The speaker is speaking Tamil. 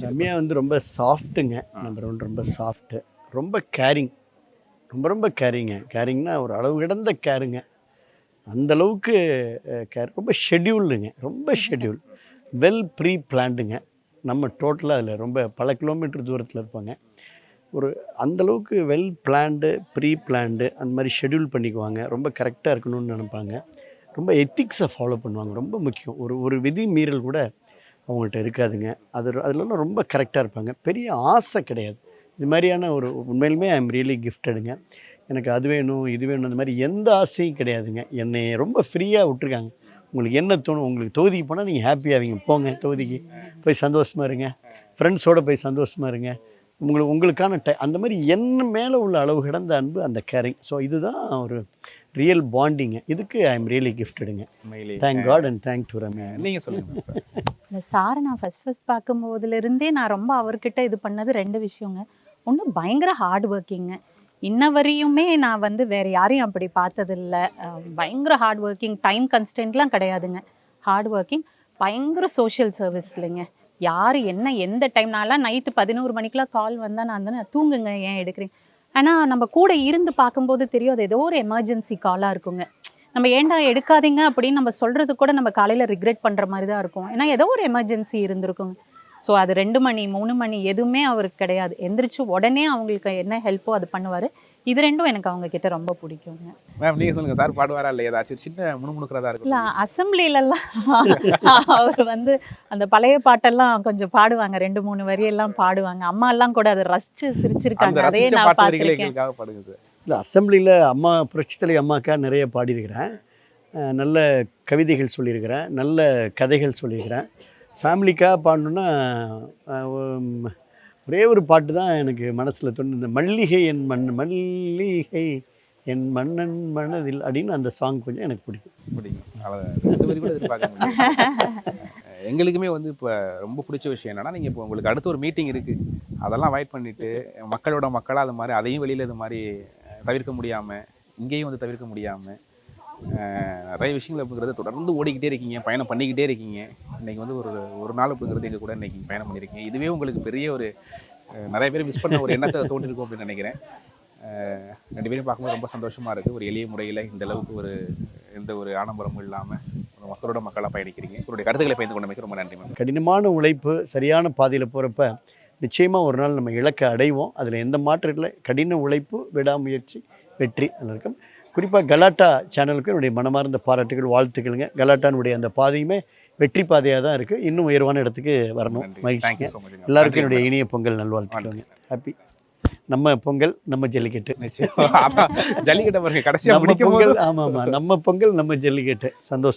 ரம்யா வந்து ரொம்ப சாஃப்ட்டுங்க. நம்பர் 1 ரொம்ப சாஃப்ட்டு. ரொம்ப கேரிங். ரொம்ப கேரிங்க. கேரிங்னா ஒரு அளவு கிடந்த கேருங்க. அந்த அளவுக்கு கேர். ரொம்ப ஷெட்யூல்டுங்க. ரொம்ப ஷெட்யூல். Well pre பிளான்டுங்க. நம்ம டோட்டலா அதில் ரொம்ப பல கிலோமீட்டர் தூரத்தில் இருப்பாங்க. ஒரு அந்த அளவுக்கு வெல் பிளான்டு, ப்ரீ பிளான்டு அந்த மாதிரி ஷெட்யூல் பண்ணிக்குவாங்க. ரொம்ப கரெக்டாக இருக்கணும்னு நினைப்பாங்க. ரொம்ப எத்திக்ஸை ஃபாலோ பண்ணுவாங்க. ரொம்ப முக்கியம். ஒரு ஒரு விதி மீறல் கூட அவங்கள்ட்ட இருக்காதுங்க. அதுலலாம் ரொம்ப கரெக்டாக இருப்பாங்க. பெரிய ஆசை கிடையாது. இது மாதிரியான ஒரு உண்மையிலுமே ஐ எம் ரியலி கிஃப்டடுங்க. எனக்கு அது வேணும், இது வேணும் அந்த மாதிரி எந்த ஆசையும் கிடையாதுங்க. என்னைய ரொம்ப ஃப்ரீயாக விட்டுருக்காங்க. உங்களுக்கு என்ன தோணும்? உங்களுக்கு தொகுதிக்கு போனால் நீங்கள் ஹாப்பியாவீங்க. போங்க தொகுதிக்கு. போய் சந்தோஷமா இருங்க. ஃப்ரெண்ட்ஸோடு போய் சந்தோஷமா இருங்க. உங்களுக்கான அந்த மாதிரி என்ன மேலே உள்ள அளவு கிடந்த அன்பு அந்த கேரிங். ஸோ இதுதான் ஒரு ரியல் பாண்டிங்க. இதுக்கு ஐ எம் ரியலி கிஃப்டடுங்க. Thank God and thank to Ramya. நீங்கள் சொல்லுங்கள் சார். இந்த சாரை நான் ஃபஸ்ட் பார்க்கும்போதுலேருந்தே நான் ரொம்ப அவர்கிட்ட இது பண்ணது 2 விஷயங்க. ஒன்று பயங்கர ஹார்ட் ஒர்க்கிங்க. இன்ன வரையுமே நான் வந்து வேறு யாரையும் அப்படி பார்த்ததில்ல. பயங்கர ஹார்ட் ஒர்க்கிங், டைம் கன்ஸ்டன்ட்லாம் கிடையாதுங்க. ஹார்ட் ஒர்க்கிங், பயங்கர சோஷியல் சர்வீஸ் இல்லைங்க. யார் என்ன எந்த டைம் நான்லாம் நைட்டு 11 மணிக்கெலாம் கால் வந்தால் நான் தானே தூங்குங்க ஏன் எடுக்கிறீங்க. ஆனால் நம்ம கூட இருந்து பார்க்கும்போது தெரியும் அது ஏதோ ஒரு எமர்ஜென்சி காலாக இருக்குங்க. நம்ம ஏன்டா எடுக்காதீங்க அப்படின்னு நம்ம சொல்கிறது கூட நம்ம காலையில் ரிக்ரெட் பண்ணுற மாதிரி தான் இருக்கும். ஏன்னா ஏதோ ஒரு எமர்ஜென்சி இருந்திருக்குங்க. ஸோ அது 2 மணி 3 மணி எதுவுமே அவருக்கு கிடையாது. எந்திரிச்சு உடனே அவங்களுக்கு என்ன ஹெல்ப்போ அது பண்ணுவார். இது 2ம் எனக்கு அவங்க கிட்ட ரொம்ப பிடிக்குங்க. மேம் நீங்கள் சொல்லுங்கள் சார், பாடுவாரா இல்லை ஏதாச்சும் சின்ன முணுமுணுக்கிறதா இருக்கும்? இல்லை, அசம்பிளிலெல்லாம் அவர் வந்து அந்த பழைய பாட்டெல்லாம் கொஞ்சம் பாடுவாங்க. 2-3 வரியெல்லாம் பாடுவாங்க. அம்மா எல்லாம் கூட அதை ரசித்து சிரிச்சிருக்காங்க. அதே நான் பார்த்துருக்கேன். பாடுங்க சார். இல்லை, அசம்பிளியில் அம்மா புரட்சித்தலை அம்மாக்கா நிறைய பாடியிருக்கிறேன். நல்ல கவிதைகள் சொல்லியிருக்கிறேன். நல்ல கதைகள் சொல்லியிருக்கிறேன். ஃபேமிலிக்காக பாடணுன்னா ஒரே ஒரு பாட்டு தான் எனக்கு மனசில் தோணுது. இந்த மல்லிகை என் மல்லிகை என் மன்னன் மனதில் அப்படின்னு அந்த சாங் கொஞ்சம் எனக்கு பிடிக்கும். அவ்வளோதான் கூட எதிர்பார்க்க முடியும். எங்களுக்குமே வந்து இப்போ ரொம்ப பிடிச்ச விஷயம் என்னென்னா, நீங்கள் இப்போ உங்களுக்கு அடுத்த ஒரு மீட்டிங் இருக்குது, அதெல்லாம் அவாய்ட் பண்ணிவிட்டு மக்களோட மக்களாக அது மாதிரி அதையும் வெளியில் இது மாதிரி தவிர்க்க முடியாமல், இங்கேயும் வந்து தவிர்க்க முடியாமல் நிறைய விஷயங்கள் அப்படிங்கிறத தொடர்ந்து ஓடிக்கிட்டே இருக்கீங்க, பயணம் பண்ணிக்கிட்டே இருக்கீங்க. இன்றைக்கி வந்து ஒரு நாள் அப்படிங்கிறது எங்கள் கூட இன்றைக்கி பயணம் பண்ணியிருக்கீங்க. இதுவே உங்களுக்கு பெரிய ஒரு நிறைய பேர் மிஸ் பண்ண ஒரு எண்ணத்தை தோன்றிருக்கும் அப்படின்னு நினைக்கிறேன். 2 பேரும் பார்க்கும்போது ரொம்ப சந்தோஷமாக இருக்குது. ஒரு எளிய முறையில் இந்த அளவுக்கு எந்த ஒரு ஆடம்பரமும் இல்லாமல் மக்களோட மக்களாக பயணிக்கிறீங்க. உங்களுடைய கருத்துக்களை பயந்து கொண்டமைக்கு ரொம்ப நன்றி மேம். கடினமான உழைப்பு சரியான பாதையில் போகிறப்ப நிச்சயமாக ஒரு நாள் நம்ம இலக்கை அடைவோம். அதில் எந்த மாற்றம் இல்லை. கடின உழைப்பு, விடாமுயற்சி, வெற்றி அதில் இருக்கும். குறிப்பாக கலாட்டா சேனலுக்கு என்னுடைய மனமார்ந்த பாராட்டுகள், வாழ்த்துக்களுங்க. கலாட்டானுடைய அந்த பாதையுமே வெற்றி பாதையாக தான் இருக்குது. இன்னும் உயர்வான இடத்துக்கு வரணும். மகிழ்ச்சி. எல்லாருக்கும் என்னுடைய இனிய பொங்கல் நல்வாழ்த்துக்களுங்க. ஹாப்பி. நம்ம பொங்கல் நம்ம ஜல்லிக்கட்டு. ஜல்லிக்கட்டை பாருங்க கடைசியாக பொங்கல். ஆமாம், நம்ம பொங்கல் நம்ம ஜல்லிக்கட்டு. சந்தோஷம்.